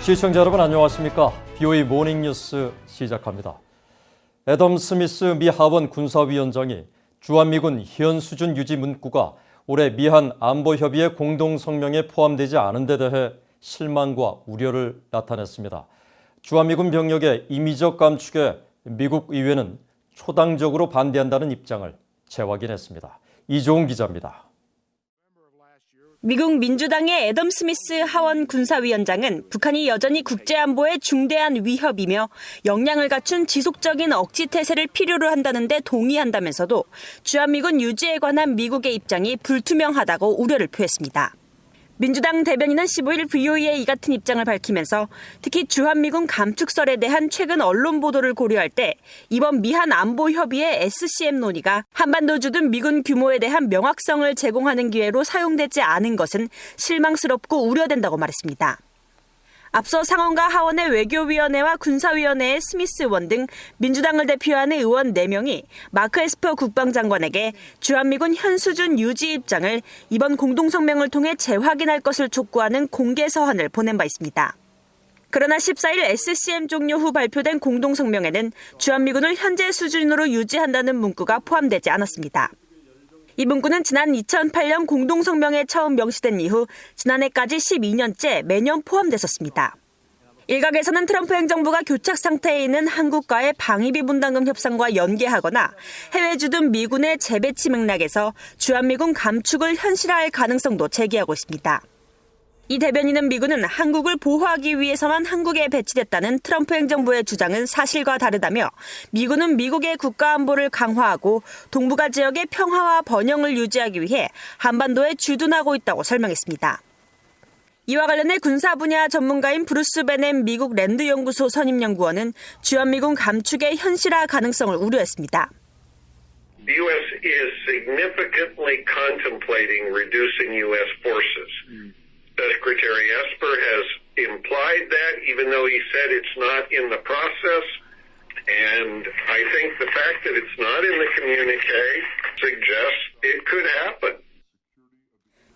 시청자 여러분 안녕하십니까? BOE 모닝뉴스 시작합니다. 애덤 스미스 미 하원 군사위원장이 주한미군 현 수준 유지 문구가 올해 미한 안보협의회 공동성명에 포함되지 않은 데 대해 실망과 우려를 나타냈습니다. 주한미군 병력의 임의적 감축에 미국 의회는 초당적으로 반대한다는 입장을 재확인했습니다. 이종훈 기자입니다. 미국 민주당의 애덤 스미스 하원 군사위원장은 북한이 여전히 국제안보에 중대한 위협이며 역량을 갖춘 지속적인 억지 태세를 필요로 한다는 데 동의한다면서도 주한미군 유지에 관한 미국의 입장이 불투명하다고 우려를 표했습니다. 민주당 대변인은 15일 VOE에 이 같은 입장을 밝히면서 특히 주한미군 감축설에 대한 최근 언론 보도를 고려할 때 이번 미한 안보협의회 SCM 논의가 한반도 주둔 미군 규모에 대한 명확성을 제공하는 기회로 사용되지 않은 것은 실망스럽고 우려된다고 말했습니다. 앞서 상원과 하원의 외교위원회와 군사위원회의 스미스 의원 등 민주당을 대표하는 의원 4명이 마크 에스퍼 국방장관에게 주한미군 현 수준 유지 입장을 이번 공동성명을 통해 재확인할 것을 촉구하는 공개 서한을 보낸 바 있습니다. 그러나 14일 SCM 종료 후 발표된 공동성명에는 주한미군을 현재 수준으로 유지한다는 문구가 포함되지 않았습니다. 이 문구는 지난 2008년 공동성명에 처음 명시된 이후 지난해까지 12년째 매년 포함됐었습니다. 일각에서는 트럼프 행정부가 교착 상태에 있는 한국과의 방위비 분담금 협상과 연계하거나 해외 주둔 미군의 재배치 맥락에서 주한미군 감축을 현실화할 가능성도 제기하고 있습니다. 이 대변인은 미군은 한국을 보호하기 위해서만 한국에 배치됐다는 트럼프 행정부의 주장은 사실과 다르다며 미군은 미국의 국가안보를 강화하고 동북아 지역의 평화와 번영을 유지하기 위해 한반도에 주둔하고 있다고 설명했습니다. 이와 관련해 군사 분야 전문가인 브루스 베넨 미국 랜드연구소 선임연구원은 주한미군 감축의 현실화 가능성을 우려했습니다. The U.S. is significantly contemplating reducing U.S. forces. Secretary Esper has implied that, even though he said it's not in the process. And I think the fact that it's not in the communique suggests it could happen.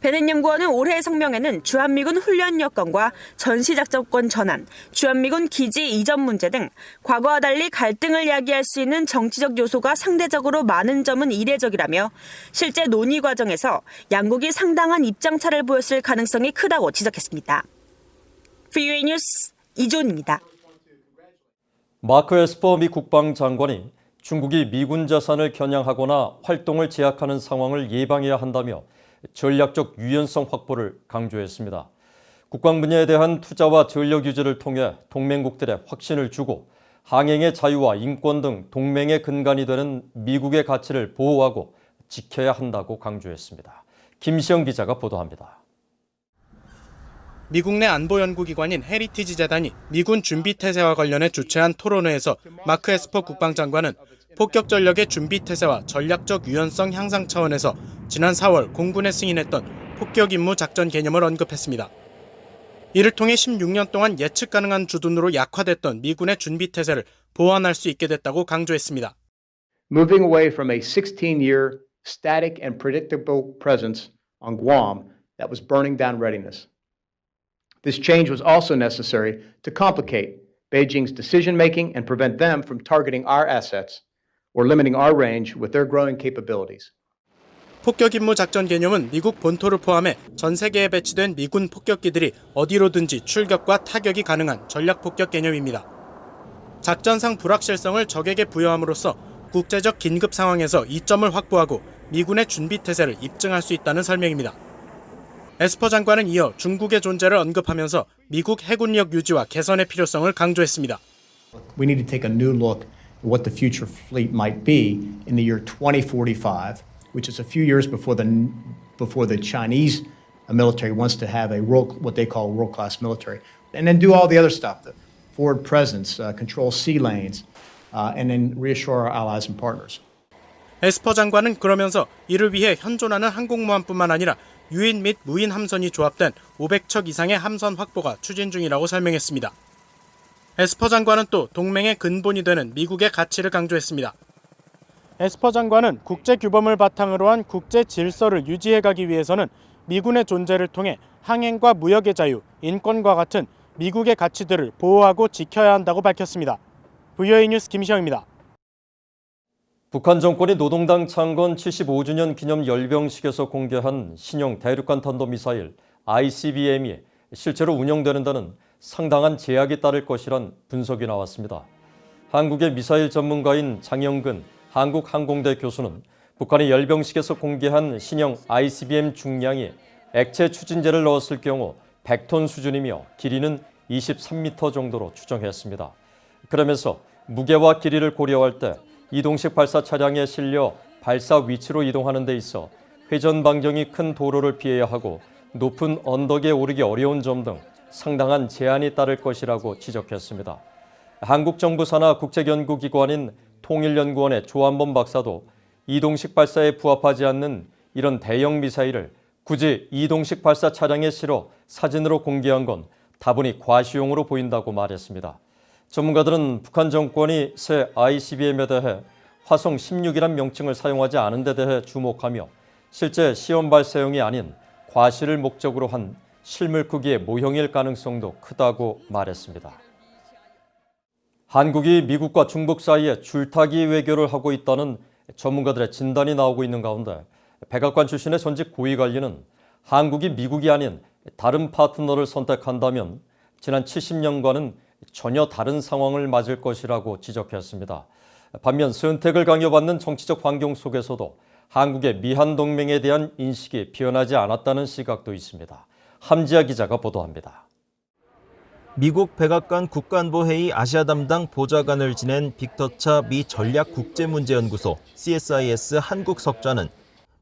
베넨 연구원은 올해 성명에는 주한미군 훈련 여건과 전시작전권 전환, 주한미군 기지 이전 문제 등 과거와 달리 갈등을 야기할 수 있는 정치적 요소가 상대적으로 많은 점은 이례적이라며 실제 논의 과정에서 양국이 상당한 입장차를 보였을 가능성이 크다고 지적했습니다. VOE 뉴스 이존입니다. 마크 에스퍼 미 국방장관이 중국이 미군 자산을 겨냥하거나 활동을 제약하는 상황을 예방해야 한다며 전략적 유연성 확보를 강조했습니다. 국방 분야에 대한 투자와 전력 유지를 통해 동맹국들의 확신을 주고 항행의 자유와 인권 등 동맹의 근간이 되는 미국의 가치를 보호하고 지켜야 한다고 강조했습니다. 김시영 기자가 보도합니다. 미국 내 안보연구기관인 헤리티지 재단이 미군 준비태세와 관련해 주최한 토론회에서 마크 에스퍼 국방장관은 폭격 전력의 준비태세와 전략적 유연성 향상 차원에서 지난 4월 공군에 승인했던 폭격 임무 작전 개념을 언급했습니다. 이를 통해 16년 동안 예측 가능한 주둔으로 약화됐던 미군의 준비태세를 보완할 수 있게 됐다고 강조했습니다. Moving away from a 16-year static and predictable presence on Guam that was burning down readiness. This change was also necessary to complicate Beijing's decision-making and prevent them from targeting our assets or limiting our range with their growing capabilities. 폭격 임무 작전 개념은 미국 본토를 포함해 전 세계에 배치된 미군 폭격기들이 어디로든지 출격과 타격이 가능한 전략 폭격 개념입니다. 작전상 불확실성을 적에게 부여함으로써 국제적 긴급 상황에서 이점을 확보하고 미군의 준비 태세를 입증할 수 있다는 설명입니다. 에스퍼 장관은 이어 중국의 존재를 언급하면서 미국 해군력 유지와 개선의 필요성을 강조했습니다. We need to take a new look at what the future fleet might be in the year 2045, which is a few years before the Chinese military wants to have what they call world-class military, and then do all the other stuff, the forward presence, control sea lanes, and then reassure our allies and partners. 에스퍼 장관은 그러면서 이를 위해 현존하는 항공모함뿐만 아니라 유인 및 무인 함선이 조합된 500척 이상의 함선 확보가 추진 중이라고 설명했습니다. 에스퍼 장관은 또 동맹의 근본이 되는 미국의 가치를 강조했습니다. 에스퍼 장관은 국제 규범을 바탕으로 한 국제 질서를 유지해가기 위해서는 미군의 존재를 통해 항행과 무역의 자유, 인권과 같은 미국의 가치들을 보호하고 지켜야 한다고 밝혔습니다. VOA 뉴스 김시영입니다. 북한 정권이 노동당 창건 75주년 기념 열병식에서 공개한 신형 대륙간 탄도미사일 ICBM이 실제로 운영되는 데는 상당한 제약이 따를 것이란 분석이 나왔습니다. 한국의 미사일 전문가인 장영근 한국항공대 교수는 북한이 열병식에서 공개한 신형 ICBM 중량이 액체 추진제를 넣었을 경우 100톤 수준이며 길이는 23m 정도로 추정했습니다. 그러면서 무게와 길이를 고려할 때 이동식 발사 차량에 실려 발사 위치로 이동하는 데 있어 회전 반경이 큰 도로를 피해야 하고 높은 언덕에 오르기 어려운 점 등 상당한 제한이 따를 것이라고 지적했습니다. 한국 정부 산하 국책연구기관인 통일연구원의 조한범 박사도 이동식 발사에 부합하지 않는 이런 대형 미사일을 굳이 이동식 발사 차량에 실어 사진으로 공개한 건 다분히 과시용으로 보인다고 말했습니다. 전문가들은 북한 정권이 새 ICBM에 대해 화성 16이란 명칭을 사용하지 않은 데 대해 주목하며 실제 시험 발사용이 아닌 과시를 목적으로 한 실물 크기의 모형일 가능성도 크다고 말했습니다. 한국이 미국과 중국 사이에 줄타기 외교를 하고 있다는 전문가들의 진단이 나오고 있는 가운데 백악관 출신의 전직 고위관리는 한국이 미국이 아닌 다른 파트너를 선택한다면 지난 70년과는 전혀 다른 상황을 맞을 것이라고 지적했습니다. 반면 선택을 강요받는 정치적 환경 속에서도 한국의 미한 동맹에 대한 인식이 변하지 않았다는 시각도 있습니다. 함지아 기자가 보도합니다. 미국 백악관 국가안보회의 아시아 담당 보좌관을 지낸 빅터차 미 전략국제문제연구소 CSIS 한국 석좌는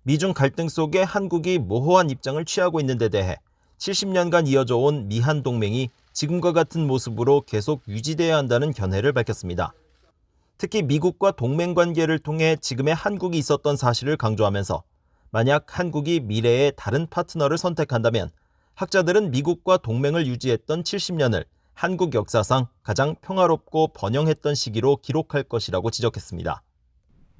미중 갈등 속에 한국이 모호한 입장을 취하고 있는 데 대해 70년간 이어져 온 미한 동맹이 지금과 같은 모습으로 계속 유지돼야 한다는 견해를 밝혔습니다. 특히 미국과 동맹 관계를 통해 지금의 한국이 있었던 사실을 강조하면서 만약 한국이 미래의 다른 파트너를 선택한다면 학자들은 미국과 동맹을 유지했던 70년을 한국 역사상 가장 평화롭고 번영했던 시기로 기록할 것이라고 지적했습니다.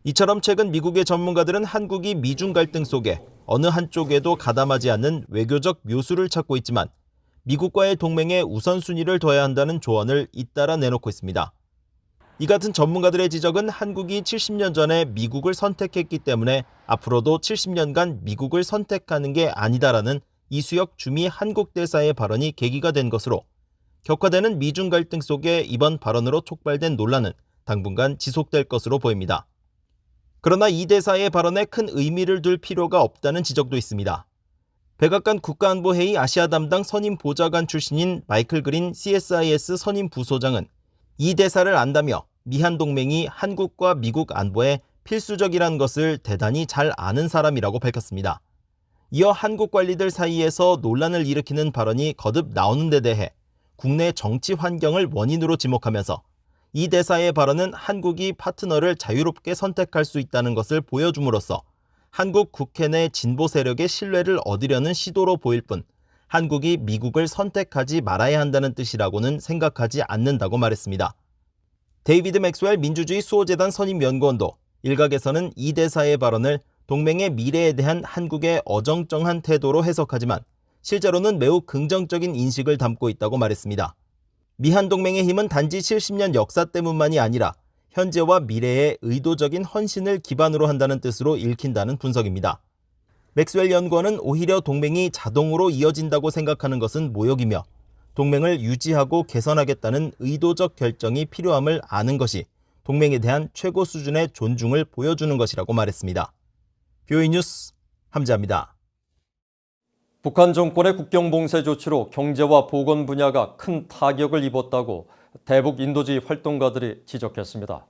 이처럼 최근 미국의 전문가들은 한국이 미중 갈등 속에 어느 한쪽에도 가담하지 않는 외교적 묘수를 찾고 있지만 미국과의 동맹에 우선순위를 둬야 한다는 조언을 잇따라 내놓고 있습니다. 이 같은 전문가들의 지적은 한국이 70년 전에 미국을 선택했기 때문에 앞으로도 70년간 미국을 선택하는 게 아니다라는 이수혁 주미 한국 대사의 발언이 계기가 된 것으로 격화되는 미중 갈등 속에 이번 발언으로 촉발된 논란은 당분간 지속될 것으로 보입니다. 그러나 이 대사의 발언에 큰 의미를 둘 필요가 없다는 지적도 있습니다. 백악관 국가안보회의 아시아 담당 선임 보좌관 출신인 마이클 그린 CSIS 선임 부소장은 이 대사를 안다며 미한 동맹이 한국과 미국 안보에 필수적이라는 것을 대단히 잘 아는 사람이라고 밝혔습니다. 이어 한국 관리들 사이에서 논란을 일으키는 발언이 거듭 나오는 데 대해 국내 정치 환경을 원인으로 지목하면서 이 대사의 발언은 한국이 파트너를 자유롭게 선택할 수 있다는 것을 보여줌으로써 한국 국회 내 진보 세력의 신뢰를 얻으려는 시도로 보일 뿐 한국이 미국을 선택하지 말아야 한다는 뜻이라고는 생각하지 않는다고 말했습니다. 데이비드 맥스웰 민주주의 수호재단 선임연구원도 일각에서는 이 대사의 발언을 동맹의 미래에 대한 한국의 어정쩡한 태도로 해석하지만 실제로는 매우 긍정적인 인식을 담고 있다고 말했습니다. 미한 동맹의 힘은 단지 70년 역사 때문만이 아니라 현재와 미래의 의도적인 헌신을 기반으로 한다는 뜻으로 읽힌다는 분석입니다. 맥스웰 연구원은 오히려 동맹이 자동으로 이어진다고 생각하는 것은 모욕이며 동맹을 유지하고 개선하겠다는 의도적 결정이 필요함을 아는 것이 동맹에 대한 최고 수준의 존중을 보여주는 것이라고 말했습니다. VOA 뉴스 함지아입니다. 북한 정권의 국경 봉쇄 조치로 경제와 보건 분야가 큰 타격을 입었다고 대북 인도주의 활동가들이 지적했습니다.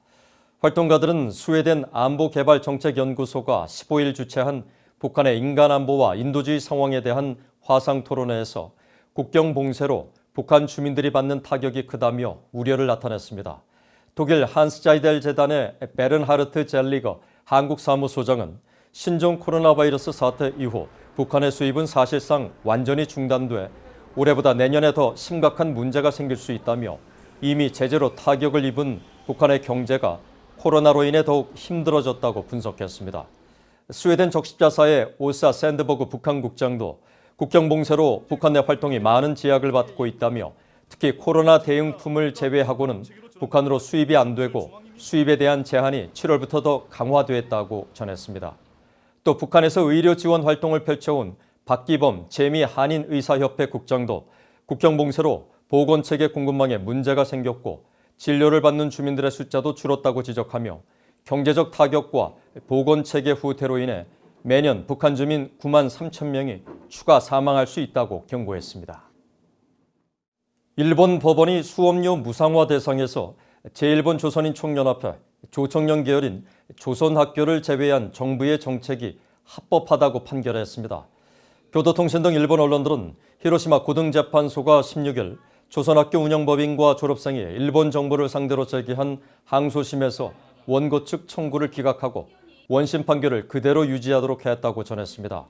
활동가들은 스웨덴 안보개발정책연구소가 15일 주최한 북한의 인간 안보와 인도주의 상황에 대한 화상 토론회에서 국경 봉쇄로 북한 주민들이 받는 타격이 크다며 우려를 나타냈습니다. 독일 한스자이델 재단의 베른하르트 젤리거 한국 사무소장은 신종 코로나 바이러스 사태 이후 북한의 수입은 사실상 완전히 중단돼 올해보다 내년에 더 심각한 문제가 생길 수 있다며 이미 제재로 타격을 입은 북한의 경제가 코로나로 인해 더욱 힘들어졌다고 분석했습니다. 스웨덴 적십자사의 오사 샌드버그 북한 국장도 국경 봉쇄로 북한 내 활동이 많은 제약을 받고 있다며 특히 코로나 대응품을 제외하고는 북한으로 수입이 안 되고 수입에 대한 제한이 7월부터 더 강화됐다고 전했습니다. 또 북한에서 의료 지원 활동을 펼쳐온 박기범 재미한인의사협회 국장도 국경 봉쇄로 보건체계 공급망에 문제가 생겼고 진료를 받는 주민들의 숫자도 줄었다고 지적하며 경제적 타격과 보건체계 후퇴로 인해 매년 북한 주민 9만 3천 명이 추가 사망할 수 있다고 경고했습니다. 일본 법원이 수업료 무상화 대상에서 제1본 조선인 총연합회 조청년 계열인 조선학교를 제외한 정부의 정책이 합법하다고 판결했습니다. 교도통신 등 일본 언론들은 히로시마 고등재판소가 16일 조선학교 운영법인과 졸업생이 일본 정부를 상대로 제기한 항소심에서 원고 측 청구를 기각하고 원심 판결을 그대로 유지하도록 했다고 전했습니다.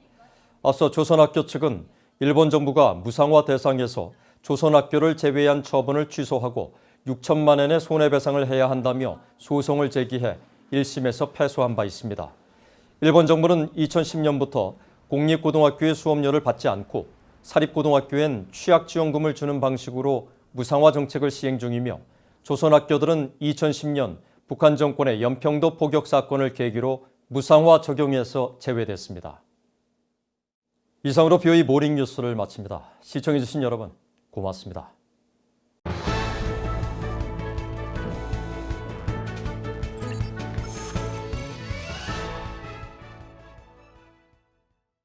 앞서 조선학교 측은 일본 정부가 무상화 대상에서 조선학교를 제외한 처분을 취소하고 6천만 원의 손해배상을 해야 한다며 소송을 제기해 1심에서 패소한 바 있습니다. 일본 정부는 2010년부터 공립고등학교의 수업료를 받지 않고 사립고등학교엔 취약지원금을 주는 방식으로 무상화 정책을 시행 중이며 조선학교들은 2010년 북한 정권의 연평도 포격 사건을 계기로 무상화 적용에서 제외됐습니다. 이상으로 BOE 모닝뉴스를 마칩니다. 시청해주신 여러분 고맙습니다.